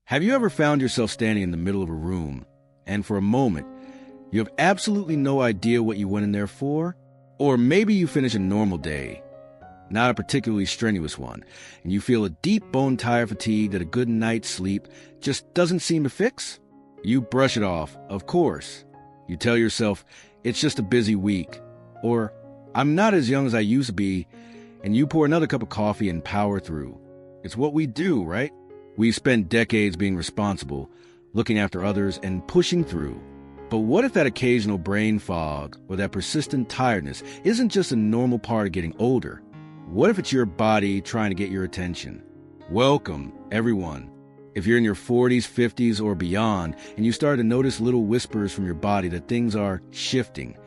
Have you ever found yourself standing in the middle of a room, and for a moment, you have absolutely no idea what you went in there for? Or maybe you finish a normal day, not a particularly strenuous one, and you feel a deep bone tired fatigue that a good night's sleep just doesn't seem to fix? You brush it off, of course. You tell yourself, it's just a busy week, or I'm not as young as I used to be, and you pour another cup of coffee and power through. It's what we do, right? We've spent decades being responsible, looking after others, and pushing through. But what if that occasional brain fog or that persistent tiredness isn't just a normal part of getting older? What if it's your body trying to get your attention? Welcome, everyone. If you're in your 40s, 50s, or beyond, and you start to notice little whispers from your body that things are shifting,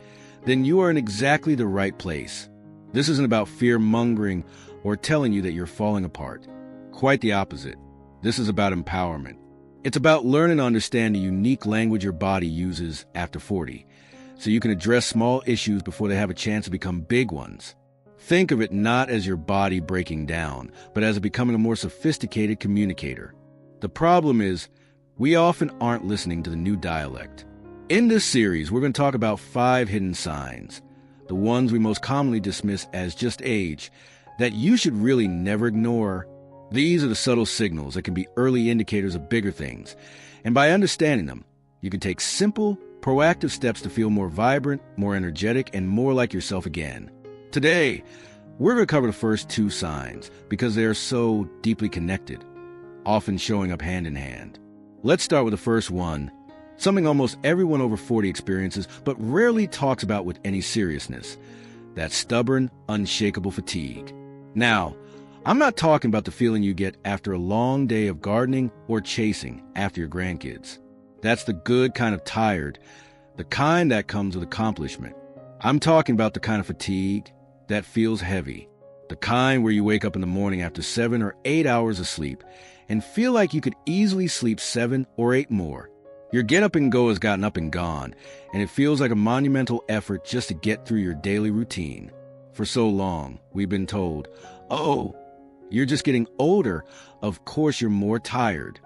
then you are in exactly the right place. This isn't about fear-mongering or telling you that you're falling apart. Quite the opposite. This is about empowerment. It's about learning to understand the unique language your body uses after 40, so you can address small issues before they have a chance to become big ones. Think of it not as your body breaking down, but as it becoming a more sophisticated communicator. The problem is, we often aren't listening to the new dialect. In this series, we're going to talk about 5 hidden signs, the ones we most commonly dismiss as just age, that you should really never ignore. These are the subtle signals that can be early indicators of bigger things, and by understanding them, you can take simple, proactive steps to feel more vibrant, more energetic, and more like yourself again. Today, we're going to cover the first 2 signs because they are so deeply connected, often showing up hand in hand. Let's start with the first one, something almost everyone over 40 experiences but rarely talks about with any seriousness: that stubborn, unshakable fatigue. Now, I'm not talking about the feeling you get after a long day of gardening or chasing after your grandkids. That's the good kind of tired, the kind that comes with accomplishment. I'm talking about the kind of fatigue that feels heavy, the kind where you wake up in the morning after 7 or 8 hours of sleep and feel like you could easily sleep 7 or 8 more. Your get up and go has gotten up and gone, and it feels like a monumental effort just to get through your daily routine. For so long, we've been told, oh, you're just getting older, of course you're more tired.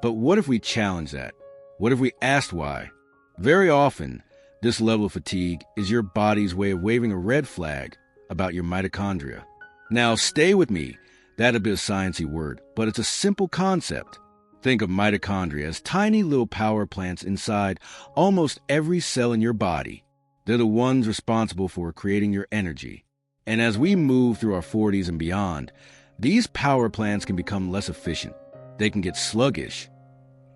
But what if we challenge that? What if we asked why? Very often, this level of fatigue is your body's way of waving a red flag about your mitochondria. Now, stay with me. That's a bit of a sciencey word, but it's a simple concept. Think of mitochondria as tiny little power plants inside almost every cell in your body. They're the ones responsible for creating your energy. And as we move through our 40s and beyond, these power plants can become less efficient. They can get sluggish,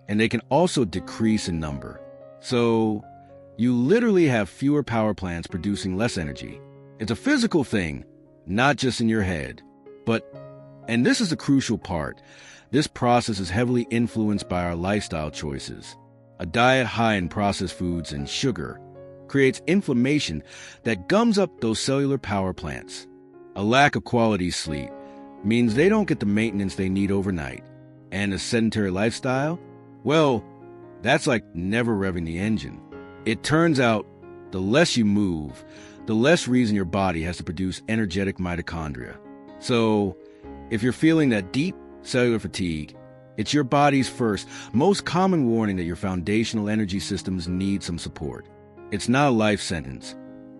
and they can also decrease in number. So, you literally have fewer power plants producing less energy. It's a physical thing, not just in your head. But, and this is the crucial part, this process is heavily influenced by our lifestyle choices. A diet high in processed foods and sugar creates inflammation that gums up those cellular power plants. A lack of quality sleep means they don't get the maintenance they need overnight. And a sedentary lifestyle? Well, that's like never revving the engine. It turns out, the less you move, the less reason your body has to produce energetic mitochondria. So, if you're feeling that deep cellular fatigue, it's your body's first, most common warning that your foundational energy systems need some support. It's not a life sentence.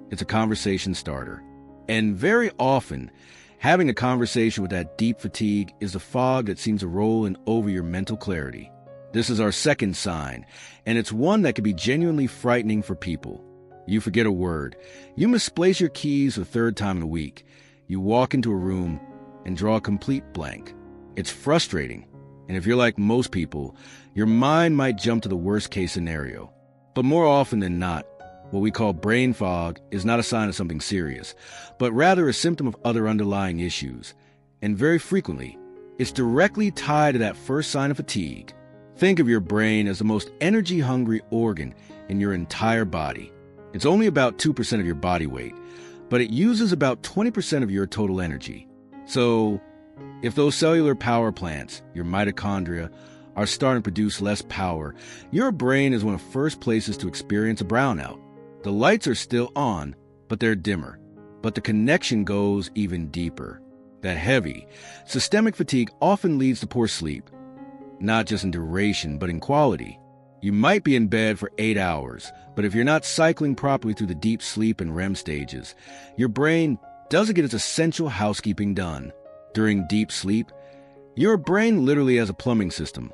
It's a conversation starter. And very often, having a conversation with that deep fatigue is the fog that seems to roll in over your mental clarity. This is our second sign, and it's one that can be genuinely frightening for people. You forget a word. You misplace your keys the 3rd time in a week. You walk into a room and draw a complete blank. It's frustrating, and if you're like most people, your mind might jump to the worst-case scenario. But more often than not, what we call brain fog is not a sign of something serious, but rather a symptom of other underlying issues. And very frequently, it's directly tied to that first sign of fatigue. Think of your brain as the most energy-hungry organ in your entire body. It's only about 2% of your body weight, but it uses about 20% of your total energy. So, if those cellular power plants, your mitochondria, are starting to produce less power, your brain is one of the first places to experience a brownout. The lights are still on, but they're dimmer. But the connection goes even deeper. That heavy, systemic fatigue often leads to poor sleep. not just in duration, but in quality. You might be in bed for 8 hours, but if you're not cycling properly through the deep sleep and REM stages, your brain doesn't get its essential housekeeping done. During deep sleep, your brain literally has a plumbing system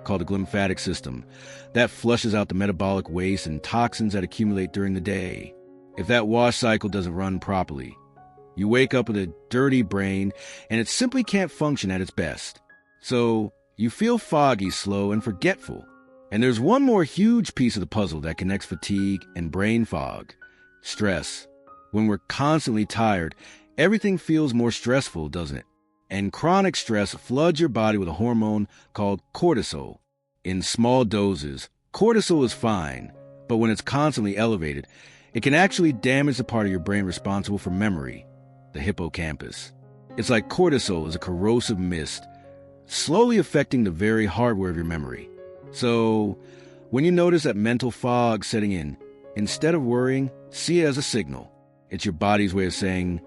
called the glymphatic system that flushes out the metabolic waste and toxins that accumulate during the day. If that wash cycle doesn't run properly, you wake up with a dirty brain and it simply can't function at its best. So you feel foggy, slow, and forgetful. And there's one more huge piece of the puzzle that connects fatigue and brain fog: stress. When we're constantly tired, everything feels more stressful, doesn't it? And chronic stress floods your body with a hormone called cortisol. In small doses, cortisol is fine, but when it's constantly elevated, it can actually damage the part of your brain responsible for memory, the hippocampus. It's like cortisol is a corrosive mist, slowly affecting the very hardware of your memory. So, when you notice that mental fog setting in, instead of worrying, see it as a signal. It's your body's way of saying,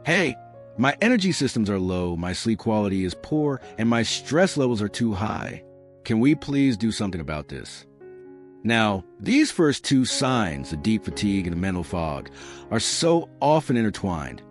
hey, my energy systems are low, my sleep quality is poor, and my stress levels are too high. Can we please do something about this? Now, these first two signs, the deep fatigue and the mental fog, are so often intertwined,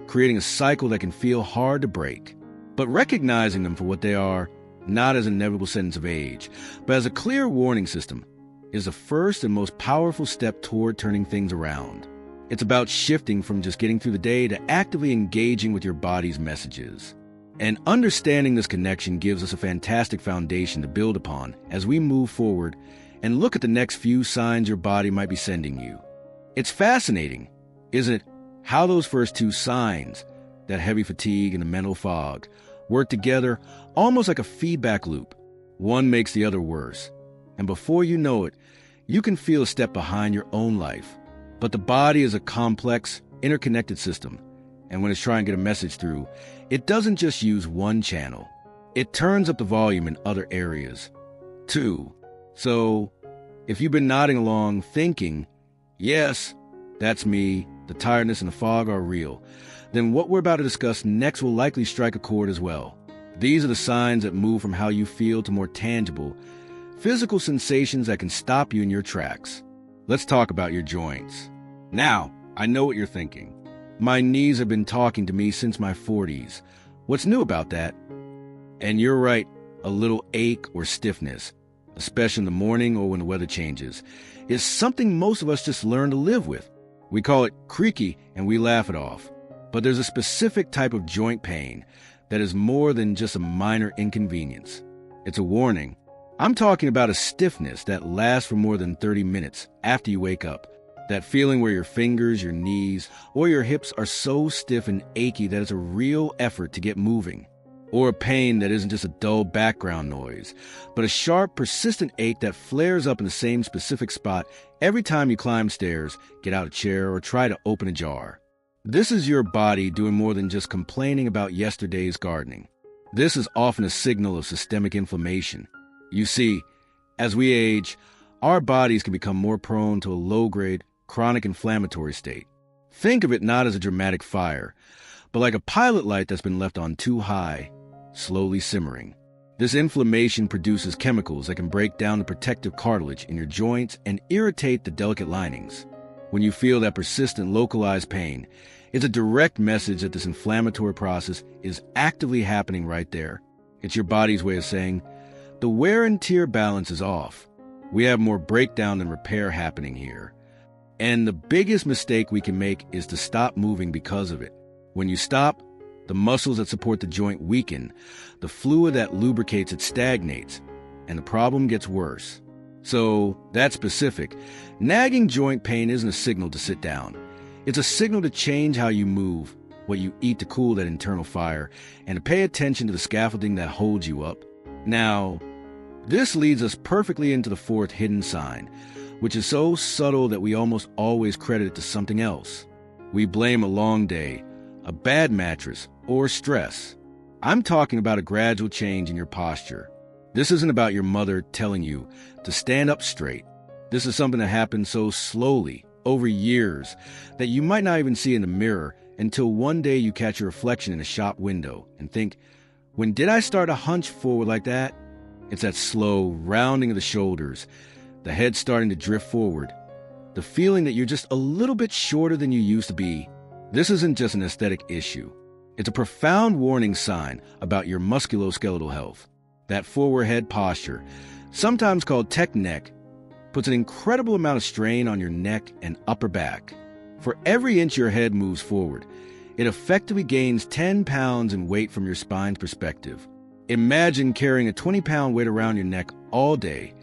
creating a cycle that can feel hard to break. But recognizing them for what they are, not as an inevitable sentence of age, but as a clear warning system, is the first and most powerful step toward turning things around. It's about shifting from just getting through the day to actively engaging with your body's messages. And understanding this connection gives us a fantastic foundation to build upon as we move forward and look at the next few signs your body might be sending you. It's fascinating, isn't it, how those first two signs, that heavy fatigue and the mental fog, work together almost like a feedback loop. One makes the other worse. And before you know it, you can feel a step behind your own life. But the body is a complex, interconnected system. And when it's trying to get a message through, it doesn't just use one channel. It turns up the volume in other areas, too. So, if you've been nodding along thinking, yes, that's me, the tiredness and the fog are real, then what we're about to discuss next will likely strike a chord as well. These are the signs that move from how you feel to more tangible, physical sensations that can stop you in your tracks. Let's talk about your joints. Now, I know what you're thinking. My knees have been talking to me since my 40s. What's new about that? And you're right, a little ache or stiffness, especially in the morning or when the weather changes, is something most of us just learn to live with. We call it creaky and we laugh it off. But there's a specific type of joint pain that is more than just a minor inconvenience. It's a warning. I'm talking about a stiffness that lasts for more than 30 minutes after you wake up. That feeling where your fingers, your knees, or your hips are so stiff and achy that it's a real effort to get moving. Or a pain that isn't just a dull background noise, but a sharp, persistent ache that flares up in the same specific spot every time you climb stairs, get out of a chair, or try to open a jar. This is your body doing more than just complaining about yesterday's gardening. This is often a signal of systemic inflammation. You see, as we age, our bodies can become more prone to a low-grade, chronic inflammatory state. Think of it not as a dramatic fire, but like a pilot light that's been left on too high, slowly simmering. This inflammation produces chemicals that can break down the protective cartilage in your joints and irritate the delicate linings. When you feel that persistent localized pain, it's a direct message that this inflammatory process is actively happening right there. It's your body's way of saying, the wear and tear balance is off. We have more breakdown than repair happening here. And the biggest mistake we can make is to stop moving because of it. When you stop, the muscles that support the joint weaken, the fluid that lubricates it stagnates, and the problem gets worse. So, that's specific. Nagging joint pain isn't a signal to sit down. It's a signal to change how you move, what you eat to cool that internal fire, and to pay attention to the scaffolding that holds you up. Now, this leads us perfectly into the fourth hidden sign, which is so subtle that we almost always credit it to something else. We blame a long day, a bad mattress, or stress. I'm talking about a gradual change in your posture. This isn't about your mother telling you to stand up straight. This is something that happens so slowly, over years, that you might not even see in the mirror until one day you catch your reflection in a shop window and think, when did I start to hunch forward like that? It's that slow rounding of the shoulders, the head starting to drift forward, the feeling that you're just a little bit shorter than you used to be. This isn't just an aesthetic issue. It's a profound warning sign about your musculoskeletal health. That forward head posture, sometimes called tech neck, puts an incredible amount of strain on your neck and upper back. For every inch your head moves forward, it effectively gains 10 pounds in weight from your spine's perspective. Imagine carrying a 20-pound weight around your neck all day.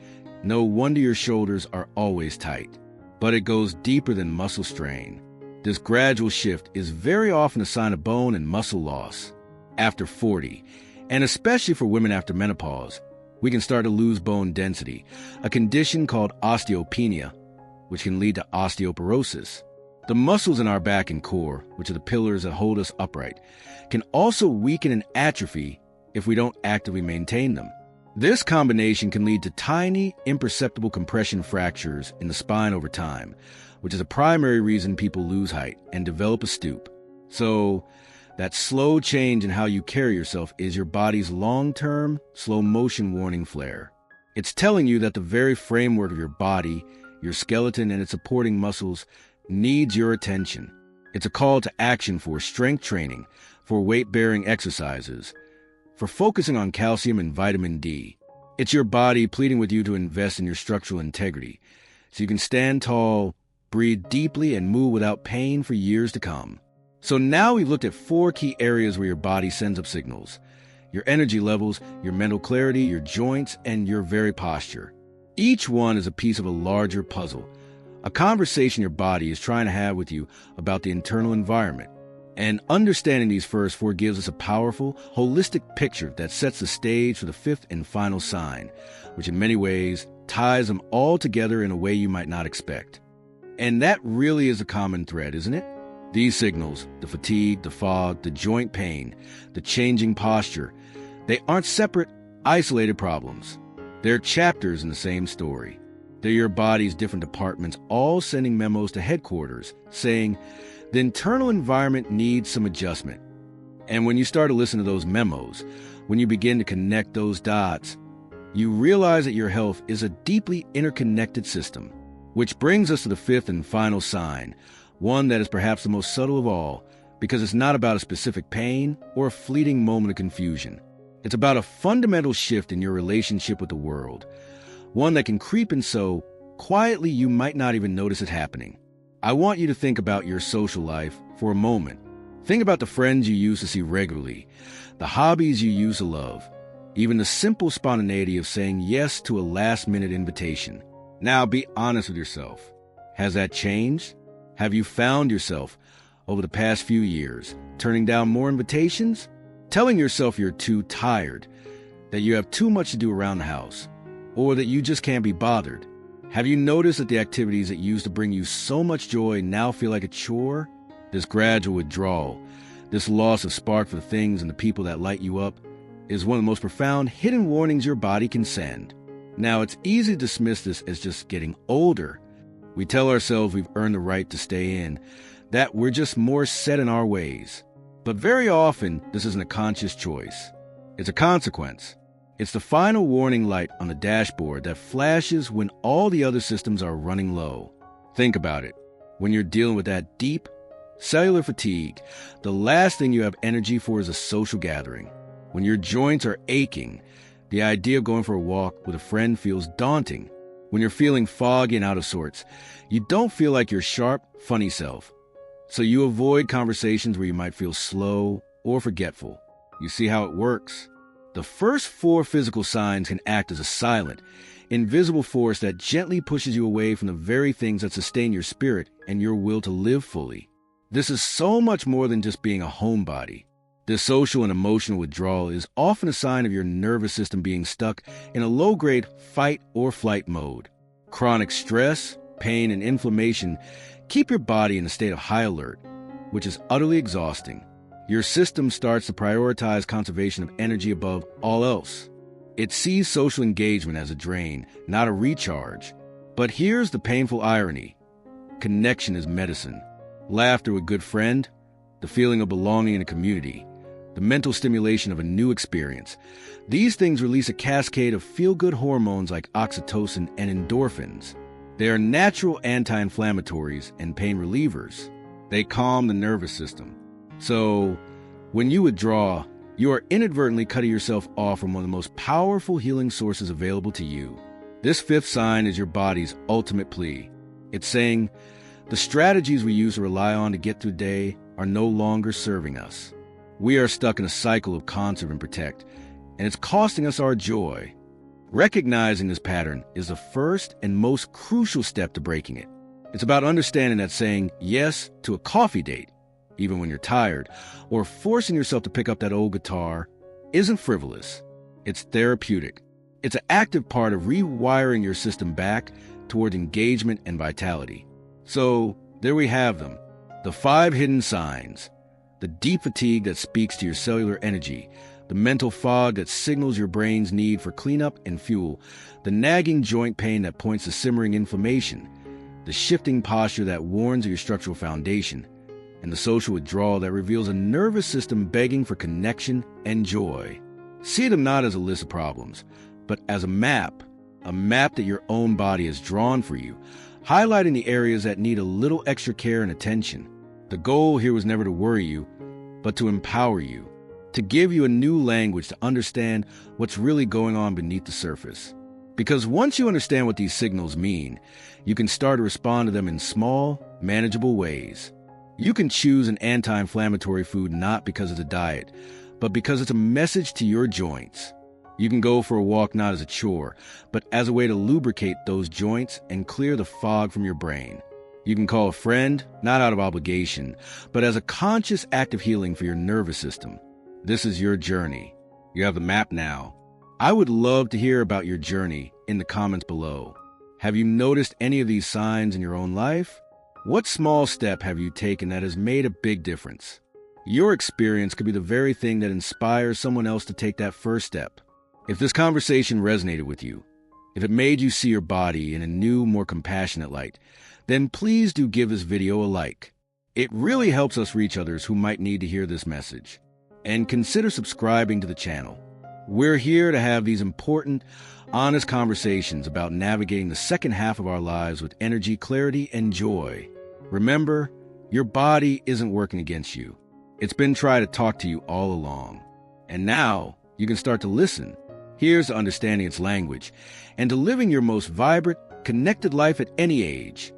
No wonder your shoulders are always tight. But it goes deeper than muscle strain. This gradual shift is very often a sign of bone and muscle loss. After 40, and especially for women after menopause, we can start to lose bone density, a condition called osteopenia, which can lead to osteoporosis. The muscles in our back and core, which are the pillars that hold us upright, can also weaken and atrophy if we don't actively maintain them. This combination can lead to tiny, imperceptible compression fractures in the spine over time, which is a primary reason people lose height and develop a stoop. So, that slow change in how you carry yourself is your body's long-term, slow-motion warning flare. It's telling you that the very framework of your body, your skeleton and its supporting muscles, needs your attention. It's a call to action for strength training, for weight-bearing exercises, for focusing on calcium and vitamin D. It's your body pleading with you to invest in your structural integrity, so you can stand tall, breathe deeply, and move without pain for years to come. So now we've looked at 4 key areas where your body sends up signals: your energy levels, your mental clarity, your joints, and your very posture. Each one is a piece of a larger puzzle, a conversation your body is trying to have with you about the internal environment. And understanding these first 4 gives us a powerful, holistic picture that sets the stage for the 5th and final sign, which in many ways ties them all together in a way you might not expect. And that really is a common thread, isn't it? These signals, the fatigue, the fog, the joint pain, the changing posture, they aren't separate, isolated problems. They're chapters in the same story. They're your body's different departments all sending memos to headquarters saying, the internal environment needs some adjustment. And when you start to listen to those memos, when you begin to connect those dots, you realize that your health is a deeply interconnected system. Which brings us to the 5th and final sign, one that is perhaps the most subtle of all, because it's not about a specific pain or a fleeting moment of confusion. It's about a fundamental shift in your relationship with the world, one that can creep in so quietly you might not even notice it happening. I want you to think about your social life for a moment. Think about the friends you used to see regularly, the hobbies you used to love, even the simple spontaneity of saying yes to a last-minute invitation. Now be honest with yourself. Has that changed? Have you found yourself, over the past few years, turning down more invitations? Telling yourself you're too tired, that you have too much to do around the house, or that you just can't be bothered? Have you noticed that the activities that used to bring you so much joy now feel like a chore? This gradual withdrawal, this loss of spark for the things and the people that light you up, is one of the most profound hidden warnings your body can send. Now, it's easy to dismiss this as just getting older. We tell ourselves we've earned the right to stay in, that we're just more set in our ways. But very often, this isn't a conscious choice. It's a consequence. It's the final warning light on the dashboard that flashes when all the other systems are running low. Think about it. When you're dealing with that deep, cellular fatigue, the last thing you have energy for is a social gathering. When your joints are aching, the idea of going for a walk with a friend feels daunting. When you're feeling foggy and out of sorts, you don't feel like your sharp, funny self. So you avoid conversations where you might feel slow or forgetful. You see how it works? The first 4 physical signs can act as a silent, invisible force that gently pushes you away from the very things that sustain your spirit and your will to live fully. This is so much more than just being a homebody. This social and emotional withdrawal is often a sign of your nervous system being stuck in a low-grade fight or flight mode. Chronic stress, pain, and inflammation keep your body in a state of high alert, which is utterly exhausting. Your system starts to prioritize conservation of energy above all else. It sees social engagement as a drain, not a recharge. But here's the painful irony. Connection is medicine. Laughter with a good friend, the feeling of belonging in a community, the mental stimulation of a new experience. These things release a cascade of feel-good hormones like oxytocin and endorphins. They are natural anti-inflammatories and pain relievers. They calm the nervous system. So, when you withdraw, you are inadvertently cutting yourself off from one of the most powerful healing sources available to you. This fifth sign is your body's ultimate plea. It's saying, the strategies we used to rely on to get through the day are no longer serving us. We are stuck in a cycle of conserve and protect, and it's costing us our joy. Recognizing this pattern is the first and most crucial step to breaking it. It's about understanding that saying yes to a coffee date, even when you're tired, or forcing yourself to pick up that old guitar, isn't frivolous. It's therapeutic. It's an active part of rewiring your system back toward engagement and vitality. So, there we have them. The 5 hidden signs. The deep fatigue that speaks to your cellular energy. The mental fog that signals your brain's need for cleanup and fuel. The nagging joint pain that points to simmering inflammation. The shifting posture that warns of your structural foundation. And the social withdrawal that reveals a nervous system begging for connection and joy. See them not as a list of problems, but as a map that your own body has drawn for you, highlighting the areas that need a little extra care and attention. The goal here was never to worry you, but to empower you, to give you a new language to understand what's really going on beneath the surface. Because once you understand what these signals mean, you can start to respond to them in small, manageable ways. You can choose an anti-inflammatory food not because it's a diet, but because it's a message to your joints. You can go for a walk not as a chore, but as a way to lubricate those joints and clear the fog from your brain. You can call a friend, not out of obligation, but as a conscious act of healing for your nervous system. This is your journey. You have the map now. I would love to hear about your journey in the comments below. Have you noticed any of these signs in your own life? What small step have you taken that has made a big difference? Your experience could be the very thing that inspires someone else to take that first step. If this conversation resonated with you, if it made you see your body in a new, more compassionate light, then please do give this video a like. It really helps us reach others who might need to hear this message. And consider subscribing to the channel. We're here to have these important, honest conversations about navigating the second half of our lives with energy, clarity, and joy. Remember, your body isn't working against you. It's been trying to talk to you all along. And now, you can start to listen. Here's to understanding its language, and to living your most vibrant, connected life at any age.